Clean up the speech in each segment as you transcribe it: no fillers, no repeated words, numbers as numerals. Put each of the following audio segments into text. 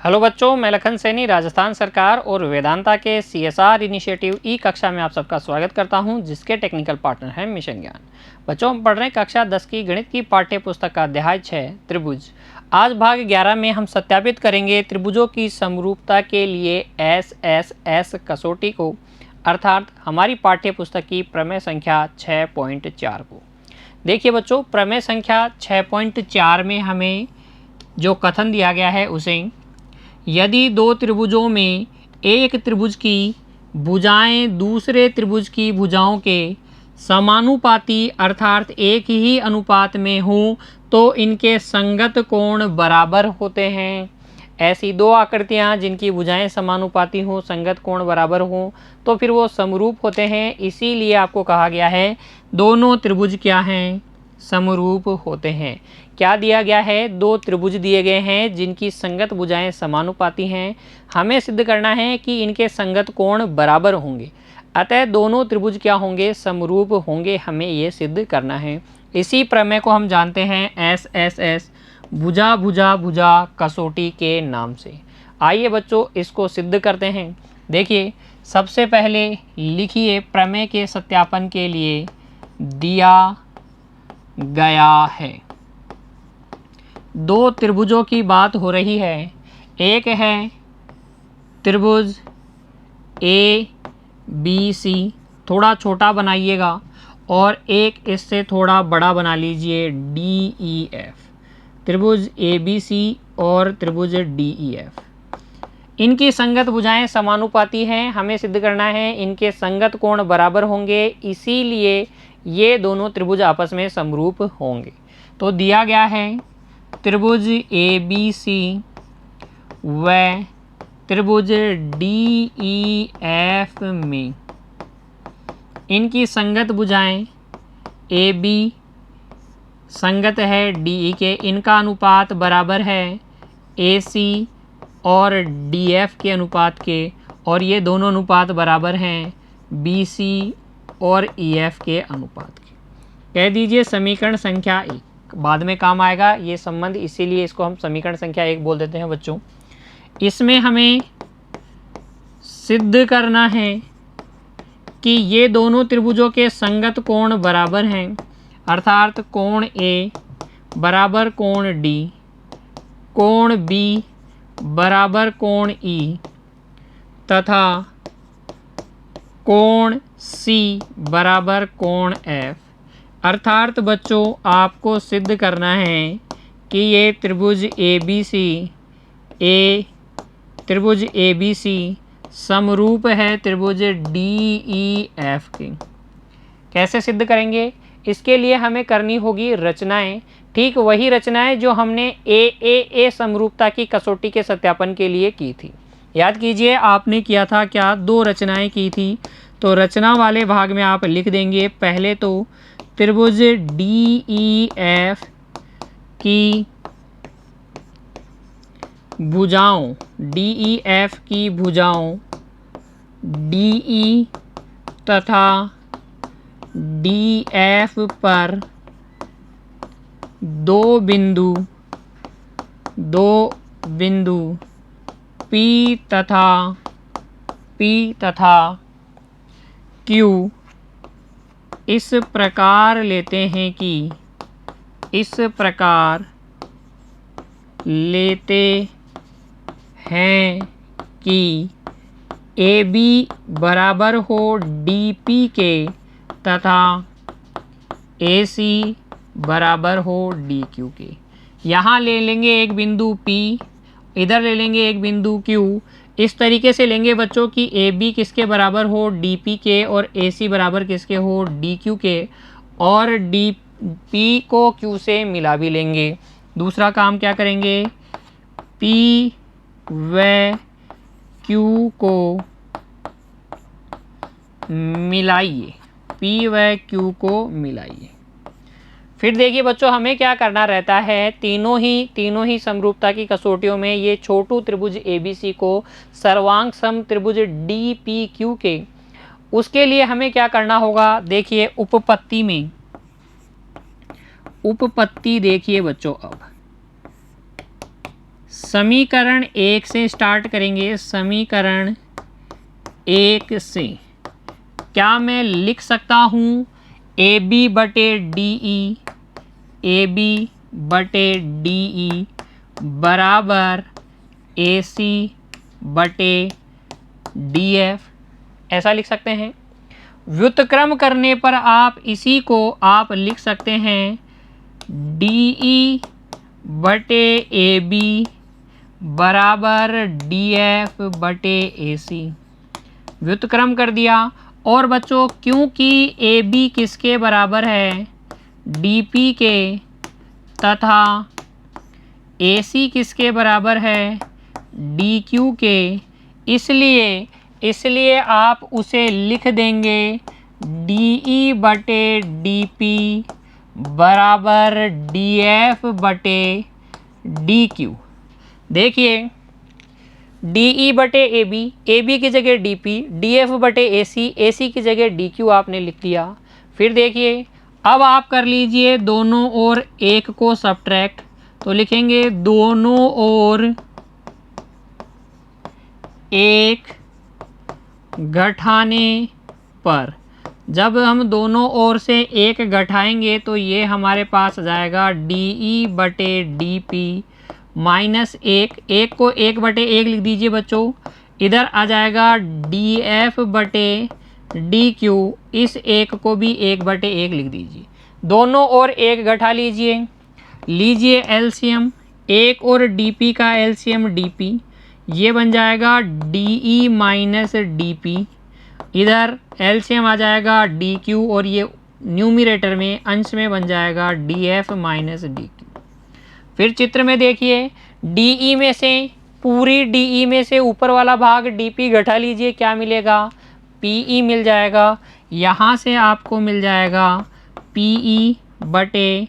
Hello बच्चों, मैं लखन सैनी राजस्थान सरकार और वेदांता के CSR इनिशिएटिव ई कक्षा में आप सबका स्वागत करता हूं, जिसके टेक्निकल पार्टनर हैं मिशन ज्ञान। बच्चों, हम पढ़ रहे हैं कक्षा 10 की गणित की पाठ्य पुस्तक का अध्याय 6 त्रिभुज। आज भाग 11 में हम सत्यापित करेंगे त्रिभुजों की समरूपता के लिए SSS कसौटी को, अर्थात हमारी पाठ्य पुस्तक की प्रमेय संख्या 6.4 को। देखिए बच्चों, प्रमेय संख्या 6.4 में हमें जो कथन दिया गया है उसे, यदि दो त्रिभुजों में एक त्रिभुज की भुजाएं दूसरे त्रिभुज की भुजाओं के समानुपाती अर्थात एक ही अनुपात में हो तो इनके संगत कोण बराबर होते हैं। ऐसी दो आकृतियां जिनकी भुजाएं समानुपाती हो, संगत कोण बराबर हो, तो फिर वो समरूप होते हैं। इसीलिए आपको कहा गया है दोनों त्रिभुज क्या हैं, समरूप होते हैं। क्या दिया गया है, दो त्रिभुज दिए गए हैं जिनकी संगत भुजाएं समानुपाती हैं। हमें सिद्ध करना है कि इनके संगत कोण बराबर होंगे, अतः दोनों त्रिभुज क्या होंगे, समरूप होंगे। हमें ये सिद्ध करना है। इसी प्रमेय को हम जानते हैं SSS भुजा भुजा भुजा कसौटी के नाम से। आइए बच्चों, इसको सिद्ध करते हैं। देखिए, सबसे पहले लिखिए प्रमेय के सत्यापन के लिए दिया गया है। दो त्रिभुजों की बात हो रही है। एक है त्रिभुज ABC, थोड़ा छोटा बनाइएगा, और एक इससे थोड़ा बड़ा बना लीजिए DEF। त्रिभुज ABC और त्रिभुज DEF, इनकी संगत भुजाएं समानुपाती हैं। हमें सिद्ध करना है इनके संगत कोण बराबर होंगे, इसीलिए ये दोनों त्रिभुज आपस में समरूप होंगे। तो दिया गया है त्रिभुज ABC व त्रिभुज DEF में इनकी संगत भुजाएं AB संगत है DE के, इनका अनुपात बराबर है AC और DF के अनुपात के, और ये दोनों अनुपात बराबर हैं BC और EF के अनुपात के। कह दीजिए समीकरण संख्या 1, बाद में काम आएगा ये संबंध, इसीलिए इसको हम समीकरण संख्या 1 बोल देते हैं बच्चों। इसमें हमें सिद्ध करना है कि ये दोनों त्रिभुजों के संगत कोण बराबर हैं, अर्थात कोण A बराबर कोण D, कोण B बराबर कोण E तथा कोण C बराबर कोण F। अर्थात बच्चों, आपको सिद्ध करना है कि ये त्रिभुज ABC समरूप है त्रिभुज DEF के। कैसे सिद्ध करेंगे? इसके लिए हमें करनी होगी रचनाएं, ठीक वही रचनाएं जो हमने AAA समरूपता की कसौटी के सत्यापन के लिए की थी। याद कीजिए, आपने किया था क्या, दो रचनाएं की थी। तो रचना वाले भाग में आप लिख देंगे, पहले तो त्रिभुज DEF की भुजाओं, DEF की भुजाओं DE तथा DF पर दो बिंदु P तथा Q इस प्रकार लेते हैं कि AB बराबर हो DP के तथा AC बराबर हो DQ के। यहाँ ले लेंगे एक बिंदु P, इधर ले लेंगे एक बिंदु Q। इस तरीके से लेंगे बच्चों कि AB किसके बराबर हो, DP के, और AC बराबर किसके हो, DQ के, और DP को Q से मिला भी लेंगे। दूसरा काम क्या करेंगे, P व Q को मिलाइए, P व Q को मिलाइए। फिर देखिए बच्चों, हमें क्या करना रहता है, तीनों ही समरूपता की कसौटियों में ये छोटू त्रिभुज ABC को सर्वांग सम त्रिभुज DPQ के, उसके लिए हमें क्या करना होगा। देखिए उपपत्ति देखिए बच्चों, अब समीकरण 1 से स्टार्ट करेंगे। समीकरण 1 से क्या मैं लिख सकता हूँ ए बी बटे डी ई बराबर ए सी बटे डी एफ, ऐसा लिख सकते हैं। व्युत्क्रम करने पर आप इसी को आप लिख सकते हैं डी ई बटे ए बी बराबर डी एफ बटे ए सी। व्युत्क्रम कर दिया। और बच्चों क्योंकि ए बी किसके बराबर है, डी पी के, तथा ए सी किसके बराबर है, डी क्यू के, इसलिए आप उसे लिख देंगे डी ई बटे डी पी बराबर डी एफ बटे डी क्यू। देखिए डी ई बटे ए बी की जगह डी पी, डी एफ बटे ए सी की जगह डी क्यू आपने लिख दिया। फिर देखिए अब आप कर लीजिए दोनों ओर 1 को सब्ट्रैक्ट, तो लिखेंगे दोनों ओर 1 घटाने पर। जब हम दोनों ओर से 1 घटाएंगे तो ये हमारे पास आ जाएगा डी ई बटे डी पी माइनस 1 को 1 बटे 1 लिख दीजिए बच्चों। इधर आ जाएगा डी एफ बटे डी क्यू, इस 1 को भी 1 बटे 1 लिख दीजिए। दोनों ओर 1 घटा लीजिए एलसीएम। 1 और डी पी का एलसीएम डी पी, ये बन जाएगा D E minus D P. इधर एलसीएम आ जाएगा डी क्यू और ये न्यूमरेटर में अंश में बन जाएगा D F minus D Q. फिर चित्र में देखिए डी ई में से, पूरी डी ई में से ऊपर वाला भाग डी पी घटा लीजिए, क्या मिलेगा, पी ई मिल जाएगा। यहाँ से आपको मिल जाएगा पी ई बटे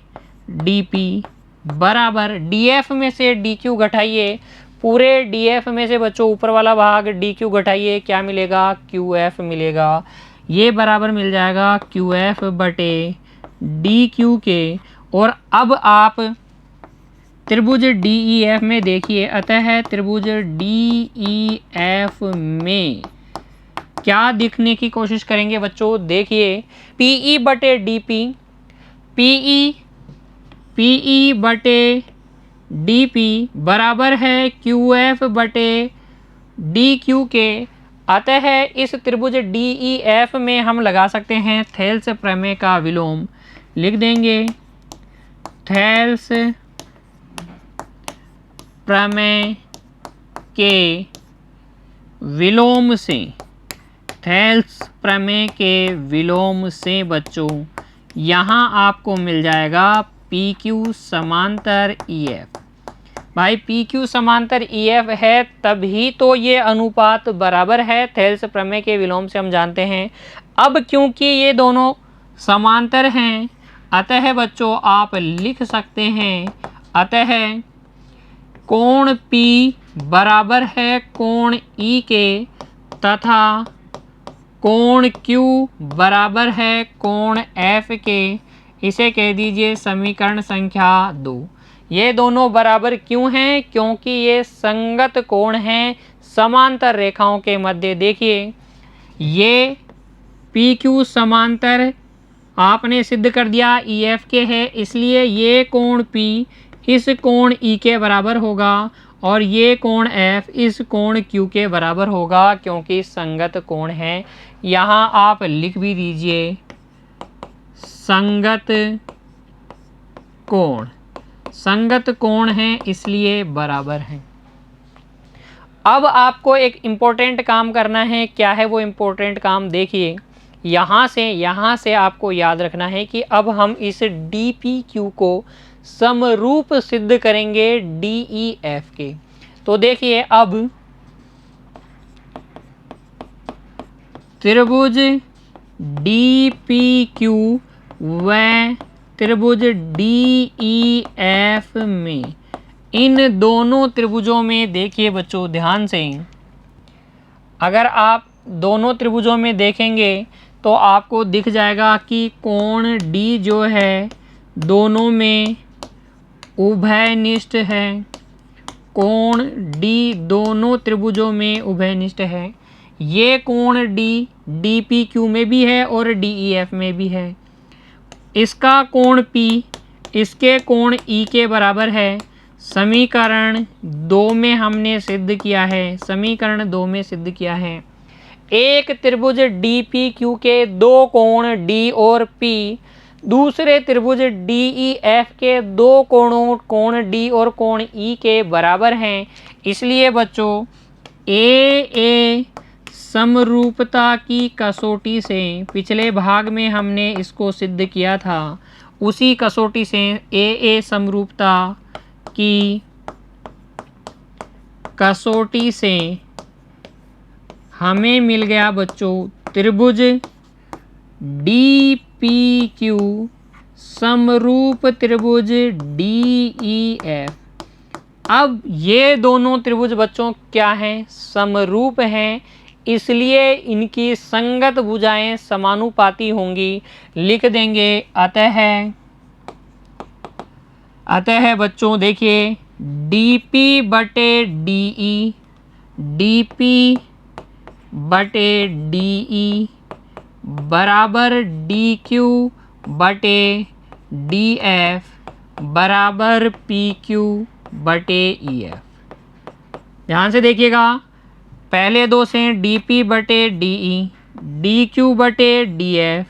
डी पी बराबर डी एफ में से डी क्यू घटाइए, पूरे डी एफ में से बच्चों ऊपर वाला भाग डी क्यू घटाइए, क्या मिलेगा, क्यू एफ मिलेगा। ये बराबर मिल जाएगा क्यू एफ बटे डी क्यू के। और अब आप त्रिभुज डी ई एफ में देखिए, अतः त्रिभुज डी ई एफ में क्या दिखने की कोशिश करेंगे बच्चों। देखिए पी ई बटे डी पी, पी ई बटे डी पी बराबर है क्यू एफ बटे डी क्यू के। अतः इस त्रिभुज डी ई एफ में हम लगा सकते हैं थेल्स प्रमेय का विलोम। लिख देंगे थेल्स प्रमेय के विलोम से, थेल्स प्रमेय के विलोम से बच्चों यहाँ आपको मिल जाएगा पी क्यू समांतर ई एफ। भाई पी क्यू समांतर ई एफ है तभी तो ये अनुपात बराबर है, थेल्स प्रमेय के विलोम से हम जानते हैं। अब क्योंकि ये दोनों समांतर हैं अतः बच्चों आप लिख सकते हैं, अतः कोण P बराबर है कोण E के, तथा कोण Q बराबर है कोण F के। इसे कह दीजिए समीकरण संख्या 2। ये दोनों बराबर क्यों हैं, क्योंकि ये संगत कोण हैं समांतर रेखाओं के मध्य। देखिए ये PQ समांतर आपने सिद्ध कर दिया EF के है, इसलिए ये कोण P इस कोण E के बराबर होगा और ये कोण F इस कोण Q के बराबर होगा, क्योंकि संगत कोण है। यहाँ आप लिख भी दीजिए संगत कोण है इसलिए बराबर है। अब आपको एक इम्पोर्टेंट काम करना है। क्या है वो इम्पोर्टेंट काम, देखिए यहाँ से आपको याद रखना है कि अब हम इस डी पी क्यू को समरूप सिद्ध करेंगे डी ई एफ के। तो देखिए अब त्रिभुज डी पी क्यू व त्रिभुज डी ई एफ में, इन दोनों त्रिभुजों में देखिए बच्चों ध्यान से, अगर आप दोनों त्रिभुजों में देखेंगे तो आपको दिख जाएगा कि कोण डी जो है दोनों में उभयनिष्ठ है, कोण डी दोनों त्रिभुजों में उभयनिष्ठ है। ये कोण डी DPQ में भी है और DEF में भी है। इसका कोण P इसके कोण E के बराबर है। समीकरण 2 में हमने सिद्ध किया है, समीकरण 2 में सिद्ध किया है। एक त्रिभुज DPQ के दो कोण D और P दूसरे त्रिभुज DEF के दो कोण D और कोण E के बराबर हैं। इसलिए बच्चों ए समरूपता की कसौटी से पिछले भाग में हमने इसको सिद्ध किया था, उसी कसौटी से ए समरूपता की कसौटी से हमें मिल गया बच्चों त्रिभुज DPQ समरूप त्रिभुज DEF। अब ये दोनों त्रिभुज बच्चों क्या हैं? समरूप हैं, इसलिए इनकी संगत भुजाएं समानुपाती होंगी। लिख देंगे अतः बच्चों देखिए DP बटे DE DP बटे DE बराबर DQ बटे DF बराबर PQ बटे EF। ध्यान से देखिएगा, पहले दो से DP बटे DE DQ बटे DF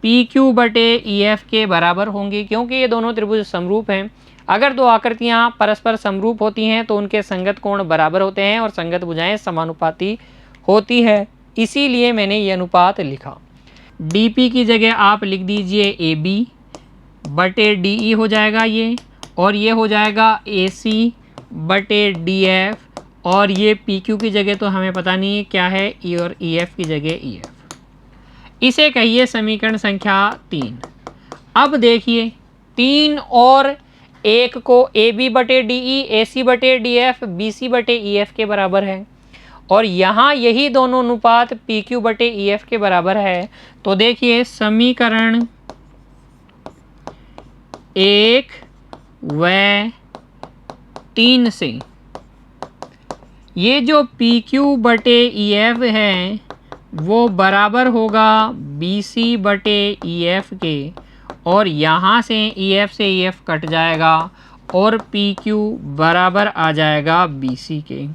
PQ बटे EF के बराबर होंगे, क्योंकि ये दोनों त्रिभुज समरूप हैं। अगर दो आकृतियां परस्पर समरूप होती हैं तो उनके संगत कोण बराबर होते हैं और संगत भुजाएं समानुपाती होती है, इसीलिए मैंने ये अनुपात लिखा। DP की जगह आप लिख दीजिए AB बटे DE हो जाएगा ये, और ये हो जाएगा AC बटे DF, और ये PQ की जगह तो हमें पता नहीं है क्या है, E और EF की जगह EF। इसे कहिए समीकरण संख्या 3। अब देखिए 3 और 1 को AB बटे DE AC बटे DF BC बटे EF के बराबर है, और यहाँ यही दोनों अनुपात PQ बटे EF के बराबर है। तो देखिए समीकरण 1 व 3 से ये जो PQ बटे EF है वो बराबर होगा BC बटे EF के, और यहाँ से EF से EF कट जाएगा और PQ बराबर आ जाएगा BC के।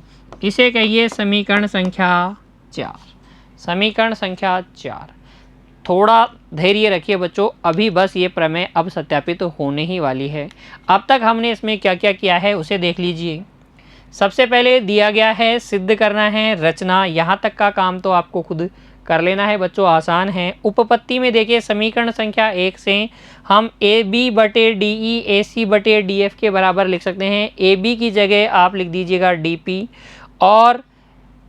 इसे कहिए समीकरण संख्या 4। समीकरण संख्या 4। थोड़ा धैर्य रखिए बच्चों, अभी बस ये प्रमेय अब सत्यापित होने ही वाली है। अब तक हमने इसमें क्या क्या किया है उसे देख लीजिए। सबसे पहले दिया गया है सिद्ध करना है रचना, यहाँ तक का काम तो आपको खुद कर लेना है बच्चों, आसान है। उपपत्ति में देखिए समीकरण संख्या 1 से हम AB बटे DE AC बटे DF के बराबर लिख सकते हैं। AB की जगह आप लिख दीजिएगा DP और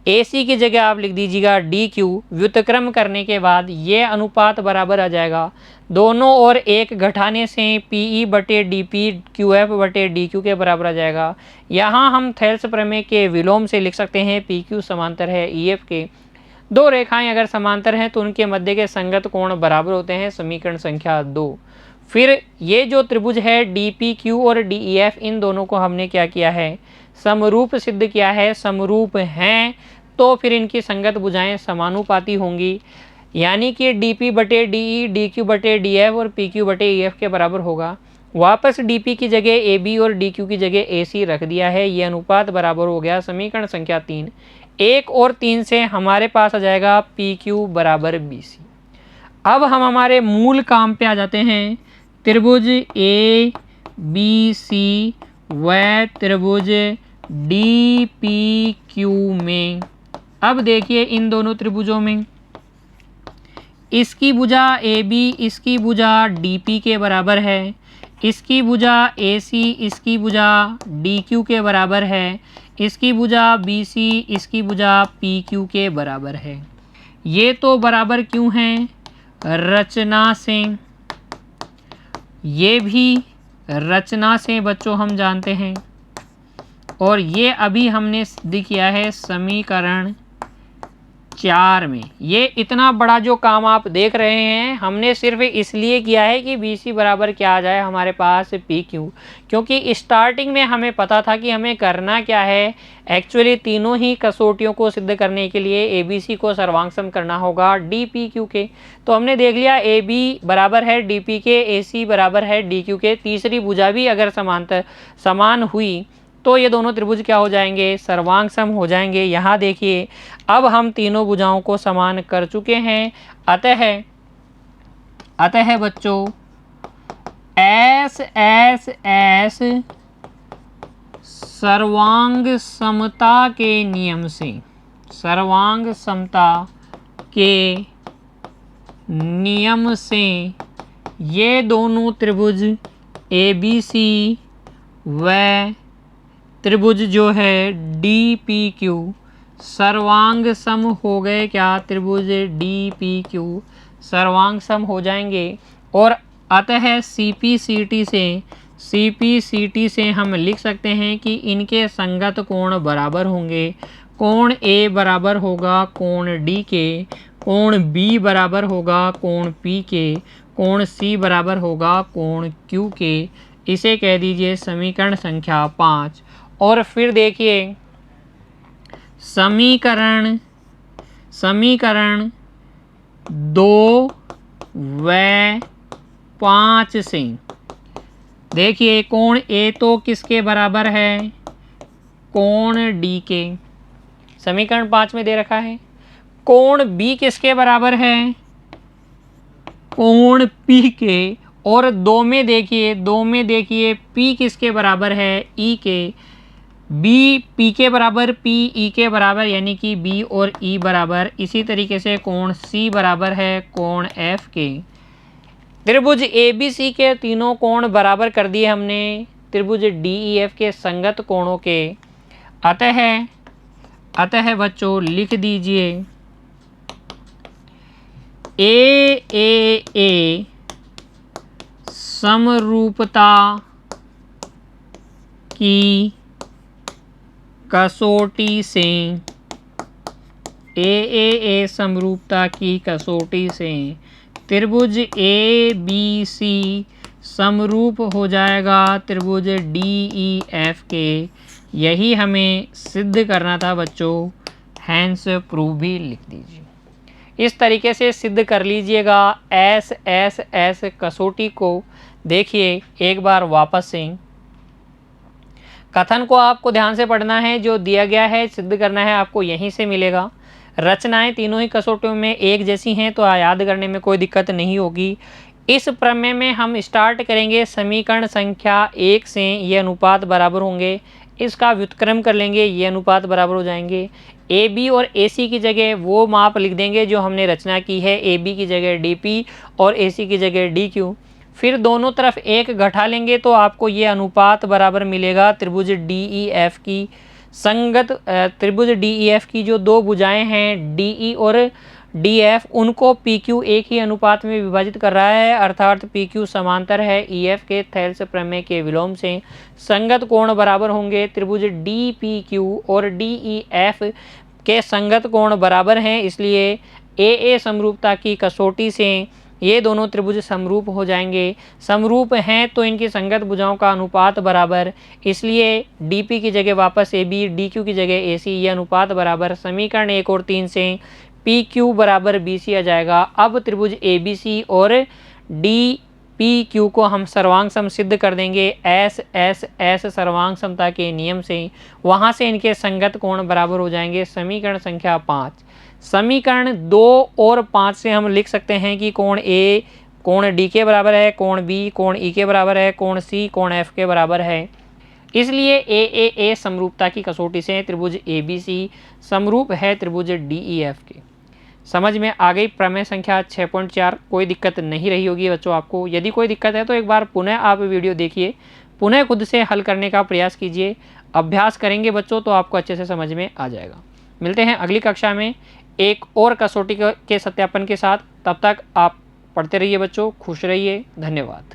AC की जगह आप लिख दीजिएगा DQ। व्युत्क्रम करने के बाद ये अनुपात बराबर आ जाएगा, दोनों ओर 1 घटाने से PE बटे DP QF बटे DQ के बराबर आ जाएगा। यहाँ हम थेल्स प्रमेय के विलोम से लिख सकते हैं PQ समांतर है EF के। दो रेखाएं अगर समांतर हैं तो उनके मध्य के संगत कोण बराबर होते हैं, समीकरण संख्या 2। फिर ये जो त्रिभुज है DPQ और DEF, इन दोनों को हमने क्या किया है, समरूप सिद्ध किया है। समरूप हैं तो फिर इनकी संगत भुजाएं समानुपाती होंगी, यानी कि DP बटे DE DQ बटे DF और PQ बटे EF के बराबर होगा। वापस DP की जगह AB और DQ की जगह AC रख दिया है, ये अनुपात बराबर हो गया। समीकरण संख्या 3। 1 और 3 से हमारे पास आ जाएगा PQ बराबर BC। अब हम हमारे मूल काम पे आ जाते हैं। त्रिभुज ABC व त्रिभुज DPQ में, अब देखिए इन दोनों त्रिभुजों में इसकी भुजा AB इसकी भुजा DP के बराबर है, इसकी भुजा AC इसकी भुजा DQ के बराबर है, इसकी भुजा BC इसकी भुजा PQ के बराबर है। ये तो बराबर क्यों हैं? रचना से, ये भी रचना से बच्चों हम जानते हैं, और ये अभी हमने सिद्ध किया है समीकरण 4 में। ये इतना बड़ा जो काम आप देख रहे हैं हमने सिर्फ इसलिए किया है कि BC बराबर क्या आ जाए हमारे पास PQ, क्योंकि स्टार्टिंग में हमें पता था कि हमें करना क्या है। एक्चुअली तीनों ही कसौटियों को सिद्ध करने के लिए ABC को सर्वांग सम करना होगा DPQ के। तो हमने देख लिया AB बराबर है DP के, AC बराबर है DQ के। तीसरी भुजा भी अगर समान हुई तो ये दोनों त्रिभुज क्या हो जाएंगे, सर्वांग सम हो जाएंगे। यहाँ देखिए अब हम तीनों भुजाओं को समान कर चुके हैं। अतः बच्चों एस एस एस सर्वांग समता के नियम से, सर्वांग समता के नियम से ये दोनों त्रिभुज ABC व त्रिभुज जो है DPQ सर्वांग सम हो गए। क्या, त्रिभुज DPQ सर्वांग सम हो जाएंगे। और अतः CPCT से हम लिख सकते हैं कि इनके संगत कोण बराबर होंगे। कोण A बराबर होगा कोण D के, कोण B बराबर होगा कोण P के, कोण C बराबर होगा कोण Q के। इसे कह दीजिए समीकरण संख्या 5। और फिर देखिए समीकरण 2 व 5 से देखिए कोण A तो किसके बराबर है, कोण D के। समीकरण 5 में दे रखा है। कोण B किसके बराबर है, कोण P के। और 2 में देखिए P किसके बराबर है, E के। B P के बराबर, P E के बराबर, यानी कि B और E बराबर। इसी तरीके से कोण C बराबर है कोण F के। त्रिभुज ABC के तीनों कोण बराबर कर दिए हमने त्रिभुज DEF के संगत कोणों के। अतः बच्चों लिख दीजिए AAA समरूपता की कसौटी से, AAA समरूपता की कसौटी से त्रिभुज ABC समरूप हो जाएगा त्रिभुज DEF के। यही हमें सिद्ध करना था बच्चों, हैंस प्रूव भी लिख दीजिए। इस तरीके से सिद्ध कर लीजिएगा SSS कसौटी को। देखिए एक बार वापस से कथन को आपको ध्यान से पढ़ना है, जो दिया गया है सिद्ध करना है, आपको यहीं से मिलेगा। रचनाएं तीनों ही कसौटियों में एक जैसी हैं तो याद करने में कोई दिक्कत नहीं होगी। इस प्रमेय में हम स्टार्ट करेंगे समीकरण संख्या 1 से। ये अनुपात बराबर होंगे, इसका व्युत्क्रम कर लेंगे, ये अनुपात बराबर हो जाएंगे। AB और AC की जगह वो माप लिख देंगे जो हमने रचना की है, AB की जगह DP और AC की जगह DQ। फिर दोनों तरफ एक घटा लेंगे तो आपको ये अनुपात बराबर मिलेगा त्रिभुज DEF की। संगत त्रिभुज DEF की जो दो भुजाएं हैं DE और DF, उनको PQ एक ही अनुपात में विभाजित कर रहा है, अर्थात PQ समांतर है EF के। थेल्स प्रमेय के विलोम से संगत कोण बराबर होंगे। त्रिभुज DPQ और DEF के संगत कोण बराबर हैं, इसलिए AA समरूपता की कसौटी से ये दोनों त्रिभुज समरूप हो जाएंगे। समरूप हैं तो इनकी संगत भुजाओं का अनुपात बराबर, इसलिए DP की जगह वापस AB, DQ की जगह AC, ये अनुपात बराबर। समीकरण 1 और 3 से PQ बराबर BC आ जाएगा। अब त्रिभुज ABC और DPQ को हम सर्वांग सम सिद्ध कर देंगे SSS सर्वांग समता के नियम से। वहाँ से इनके संगत कोण बराबर हो जाएंगे। समीकरण संख्या 5। समीकरण 2 और 5 से हम लिख सकते हैं कि कोण A कोण D के बराबर है, कोण B कोण E के बराबर है, कोण C कोण F के बराबर है। इसलिए AAA समरूपता की कसौटी से त्रिभुज ABC समरूप है त्रिभुज DEF के। समझ में आ गई प्रमेय संख्या 6.4। कोई दिक्कत नहीं रही होगी बच्चों आपको। यदि कोई दिक्कत है तो एक बार पुनः आप वीडियो देखिए, पुनः खुद से हल करने का प्रयास कीजिए। अभ्यास करेंगे बच्चों तो आपको अच्छे से समझ में आ जाएगा। मिलते हैं अगली कक्षा में एक और कसौटी के सत्यापन के साथ। तब तक आप पढ़ते रहिए बच्चों, खुश रहिए। धन्यवाद।